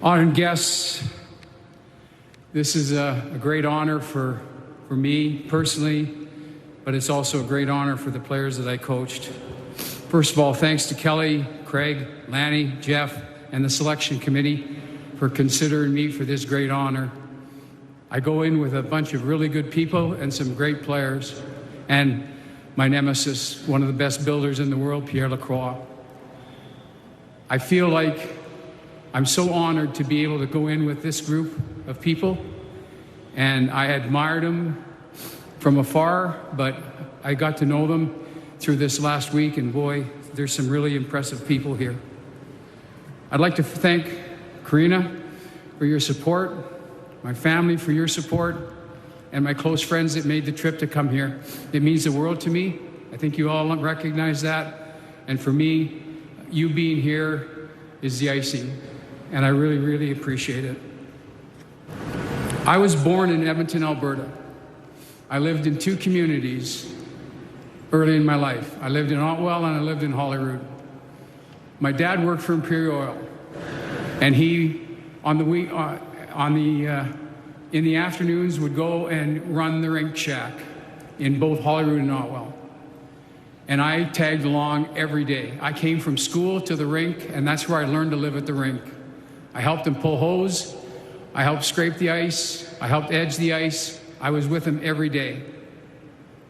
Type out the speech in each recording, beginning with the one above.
Honored guests, this is a great honor for me personally, but it's also a great honor for the players that I coached. First of all, thanks to Kelly, Craig, Lanny, Jeff, and the selection committee for considering me for this great honor. I go in with a bunch of really good people and some great players, and my nemesis, one of the best builders in the world, Pierre Lacroix. I feel like I'm so honored to be able to go in with this group of people, and I admired them from afar, but I got to know them through this last week, and boy, there's some really impressive people here. I'd like to thank Karina for your support, my family for your support, and my close friends that made the trip to come here. It means the world to me. I think you all recognize that, and for me, you being here is the icing. And I really, really appreciate it. I was born in Edmonton, Alberta. I lived in two communities early in my life. I lived in Otwell and I lived in Holyrood. My dad worked for Imperial Oil, and he, in the afternoons, would go and run the rink shack in both Holyrood and Otwell. And I tagged along every day. I came from school to the rink, and that's where I learned to live at the rink. I helped him pull hose, I helped scrape the ice, I helped edge the ice. I was with him every day.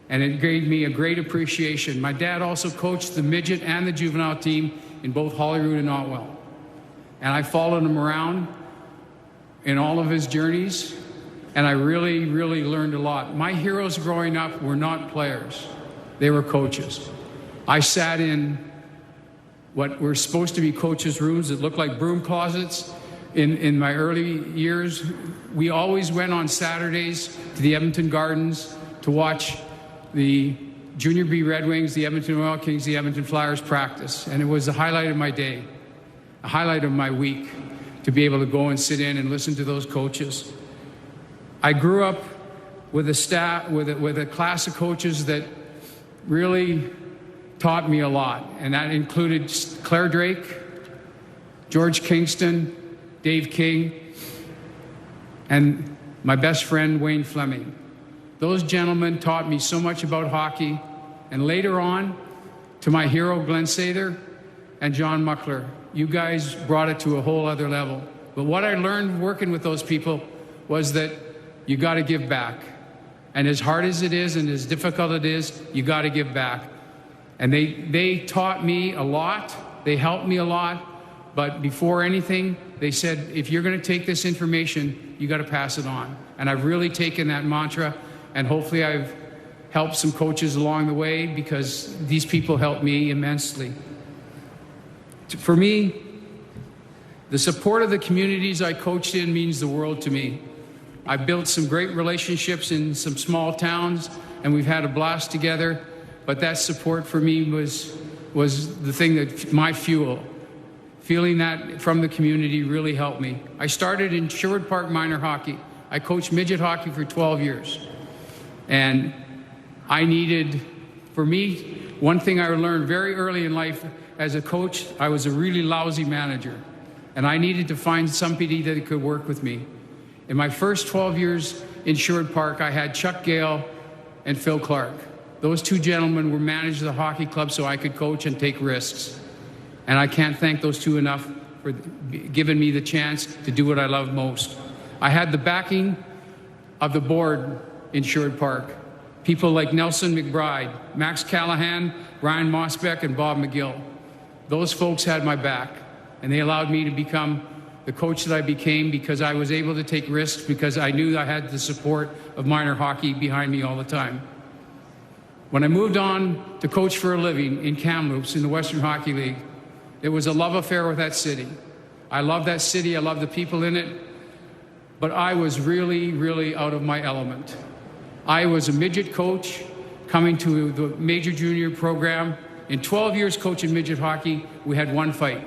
And it gave me a great appreciation. My dad also coached the midget and the juvenile team in both Holyrood and Otwell. And I followed him around in all of his journeys, and I really, really learned a lot. My heroes growing up were not players, they were coaches. I sat in what were supposed to be coaches' rooms that looked like broom closets. In my early years, we always went on Saturdays to the Edmonton Gardens to watch the Junior B Red Wings, the Edmonton Oil Kings, the Edmonton Flyers practice. And it was the highlight of my day, a highlight of my week, to be able to go and sit in and listen to those coaches. I grew up with a staff, with a class of coaches that really taught me a lot, and that included Claire Drake, George Kingston, Dave King, and my best friend, Wayne Fleming. Those gentlemen taught me so much about hockey, and later on, to my hero, Glenn Sather and John Muckler. You guys brought it to a whole other level. But what I learned working with those people was that you got to give back. And as hard as it is and as difficult it is, you got to give back. And they taught me a lot, they helped me a lot, but before anything, they said, if you're going to take this information, you got to pass it on. And I've really taken that mantra, and hopefully I've helped some coaches along the way, because these people helped me immensely. For me, the support of the communities I coached in means the world to me. I've built some great relationships in some small towns, and we've had a blast together. But that support for me was the thing that, my fuel. Feeling that from the community really helped me. I started in Sherwood Park minor hockey. I coached midget hockey for 12 years. And I needed, for me, one thing I learned very early in life as a coach, I was a really lousy manager. And I needed to find somebody that could work with me. In my first 12 years in Sherwood Park, I had Chuck Gale and Phil Clark. Those two gentlemen were managed the hockey club so I could coach and take risks. And I can't thank those two enough for giving me the chance to do what I love most. I had the backing of the board in Sherwood Park. People like Nelson McBride, Max Callahan, Ryan Mosbeck, and Bob McGill. Those folks had my back, and they allowed me to become the coach that I became, because I was able to take risks, because I knew I had the support of minor hockey behind me all the time. When I moved on to coach for a living in Kamloops in the Western Hockey League, it was a love affair with that city. I love that city, I love the people in it, but I was really, really out of my element. I was a midget coach coming to the major junior program. In 12 years coaching midget hockey, we had one fight.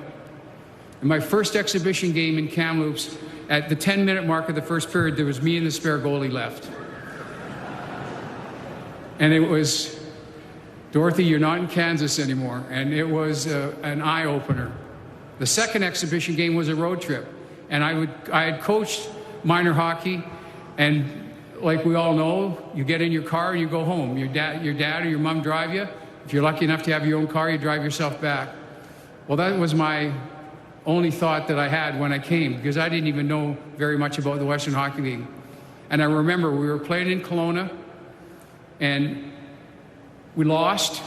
In my first exhibition game in Kamloops, at the 10-minute mark of the first period, there was me and the spare goalie left. And it was, Dorothy, you're not in Kansas anymore. And it was an eye-opener. The second exhibition game was a road trip. And I had coached minor hockey, and like we all know, you get in your car and you go home. Your dad or your mom drive you. If you're lucky enough to have your own car, you drive yourself back. Well, that was my only thought that I had when I came, because I didn't even know very much about the Western Hockey League. And I remember we were playing in Kelowna, and we lost.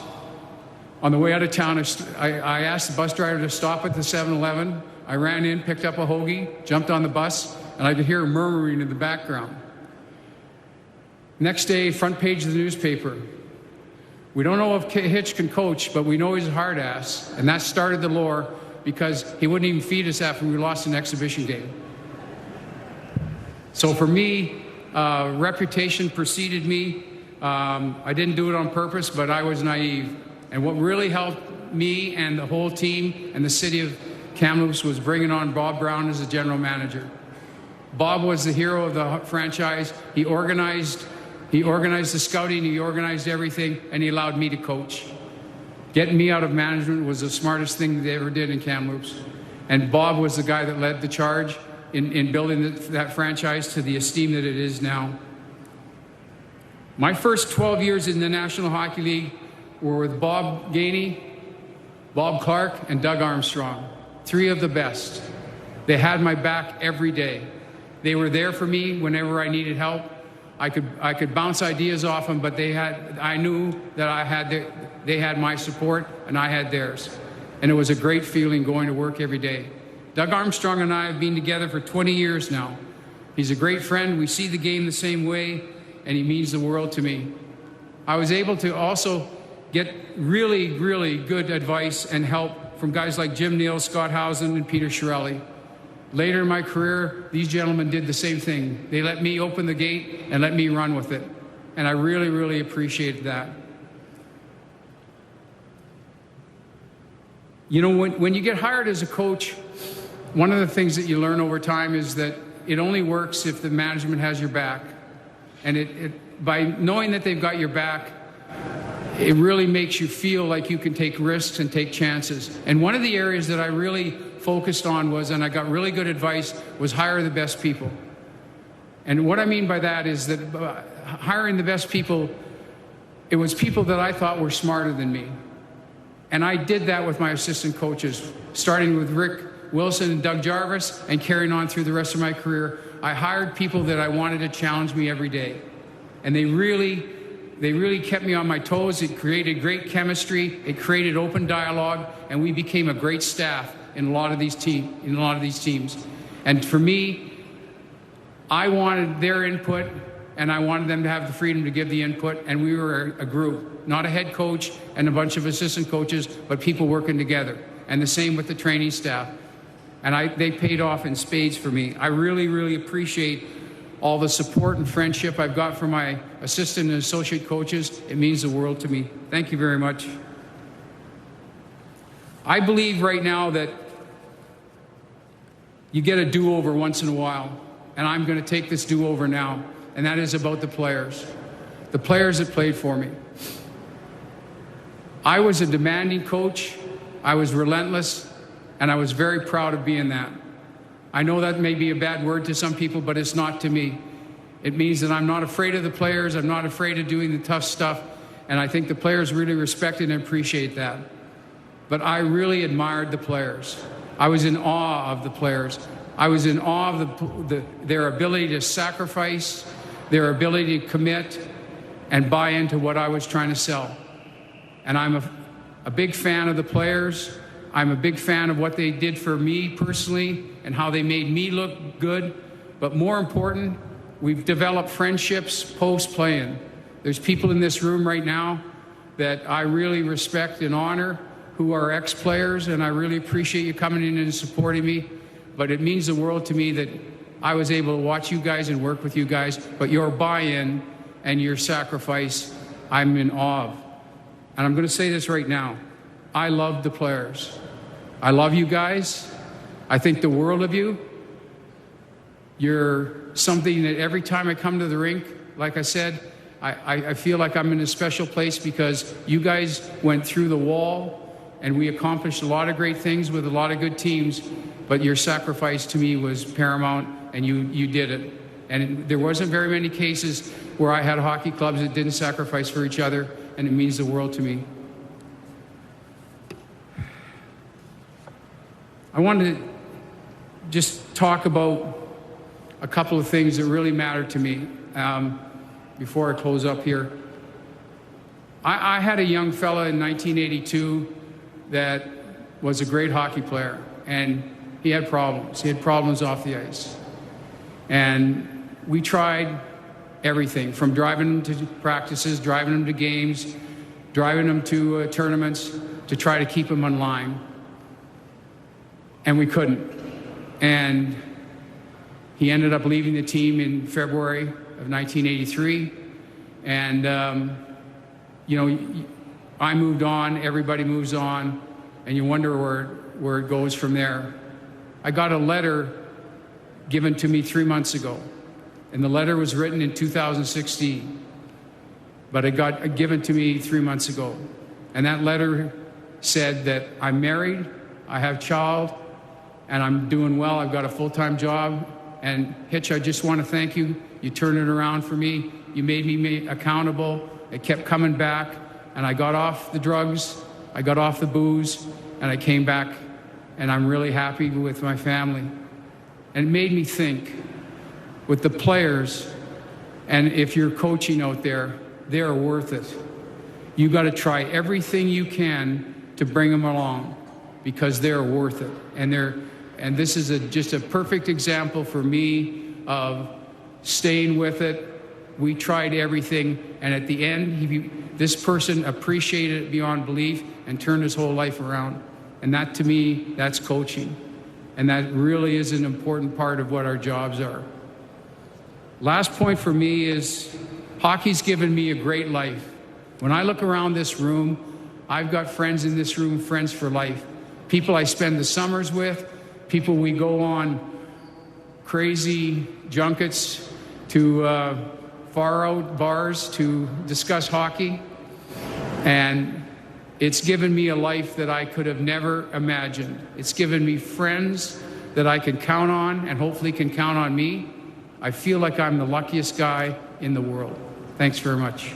On the way out of town, I asked the bus driver to stop at the 7-Eleven. I ran in, picked up a hoagie, jumped on the bus, and I could hear murmuring in the background. Next day, front page of the newspaper. We don't know if Hitch can coach, but we know he's a hard ass. And that started the lore, because he wouldn't even feed us after we lost an exhibition game. So for me, reputation preceded me. I didn't do it on purpose, but I was naive. And what really helped me and the whole team and the city of Kamloops was bringing on Bob Brown as the general manager. Bob was the hero of the franchise. He organized the scouting, he organized everything, and he allowed me to coach. Getting me out of management was the smartest thing they ever did in Kamloops. And Bob was the guy that led the charge in building that franchise to the esteem that it is now. My first 12 years in the National Hockey League were with Bob Gainey, Bob Clark, and Doug Armstrong, three of the best. They had my back every day. They were there for me whenever I needed help. I could bounce ideas off them, but I knew that they had my support and I had theirs. And it was a great feeling going to work every day. Doug Armstrong and I have been together for 20 years now. He's a great friend. We see the game the same way, and he means the world to me. I was able to also get really, really good advice and help from guys like Jim Neal, Scott Housen, and Peter Chiarelli. Later in my career, these gentlemen did the same thing. They let me open the gate and let me run with it. And I really, really appreciated that. You know, when you get hired as a coach, one of the things that you learn over time is that it only works if the management has your back. And by knowing that they've got your back, it really makes you feel like you can take risks and take chances. And one of the areas that I really focused on was, and I got really good advice, was hire the best people. And what I mean by that is that hiring the best people, it was people that I thought were smarter than me. And I did that with my assistant coaches, starting with Rick Wilson and Doug Jarvis, and carrying on through the rest of my career. I hired people that I wanted to challenge me every day. And they really kept me on my toes. It created great chemistry. It created open dialogue, and we became a great staff in a lot of these teams. And for me, I wanted their input, and I wanted them to have the freedom to give the input. And we were a group, not a head coach and a bunch of assistant coaches, but people working together. And the same with the training staff. And they paid off in spades for me. I really, really appreciate all the support and friendship I've got from my assistant and associate coaches. It means the world to me. Thank you very much. I believe right now that you get a do-over once in a while, and I'm going to take this do-over now, and that is about the players that played for me. I was a demanding coach, I was relentless, and I was very proud of being that. I know that may be a bad word to some people, but it's not to me. It means that I'm not afraid of the players, I'm not afraid of doing the tough stuff, and I think the players really respect and appreciate that. But I really admired the players. I was in awe of the players. I was in awe of their ability to sacrifice, their ability to commit, and buy into what I was trying to sell. And I'm a big fan of the players. I'm a big fan of what they did for me personally and how they made me look good. But more important, we've developed friendships post-playing. There's people in this room right now that I really respect and honor who are ex-players, and I really appreciate you coming in and supporting me. But it means the world to me that I was able to watch you guys and work with you guys, but your buy-in and your sacrifice, I'm in awe of. And I'm going to say this right now. I love the players. I love you guys. I think the world of you. You're something that every time I come to the rink, like I said, I feel like I'm in a special place because you guys went through the wall and we accomplished a lot of great things with a lot of good teams. but your sacrifice to me was paramount, and you did it. And there wasn't very many cases where I had hockey clubs that didn't sacrifice for each other, and it means the world to me. I wanted to just talk about a couple of things that really matter to me before I close up here. I had a young fella in 1982 that was a great hockey player, and he had problems. He had problems off the ice. And we tried everything, from driving him to practices, driving him to games, driving him to tournaments to try to keep him on line. And we couldn't. And he ended up leaving the team in February of 1983. And, I moved on, everybody moves on, and you wonder where it goes from there. I got a letter given to me 3 months ago, and the letter was written in 2016, but it got given to me 3 months ago. And that letter said that I'm married, I have a child, and I'm doing well. I've got a full-time job. And Hitch, I just want to thank you. You turned it around for me. You made me accountable. It kept coming back, and I got off the drugs, I got off the booze, and I came back, and I'm really happy with my family. And it made me think, with the players, and if you're coaching out there, they're worth it. You got to try everything you can to bring them along, because they're worth it. And this is just a perfect example for me of staying with it. We tried everything, and at the end, this person appreciated it beyond belief and turned his whole life around. And that, to me, that's coaching. And that really is an important part of what our jobs are. Last point for me is hockey's given me a great life. When I look around this room, I've got friends in this room, friends for life. People I spend the summers with, people we go on crazy junkets to far out bars to discuss hockey. And it's given me a life that I could have never imagined. It's given me friends that I can count on and hopefully can count on me. I feel like I'm the luckiest guy in the world. Thanks very much.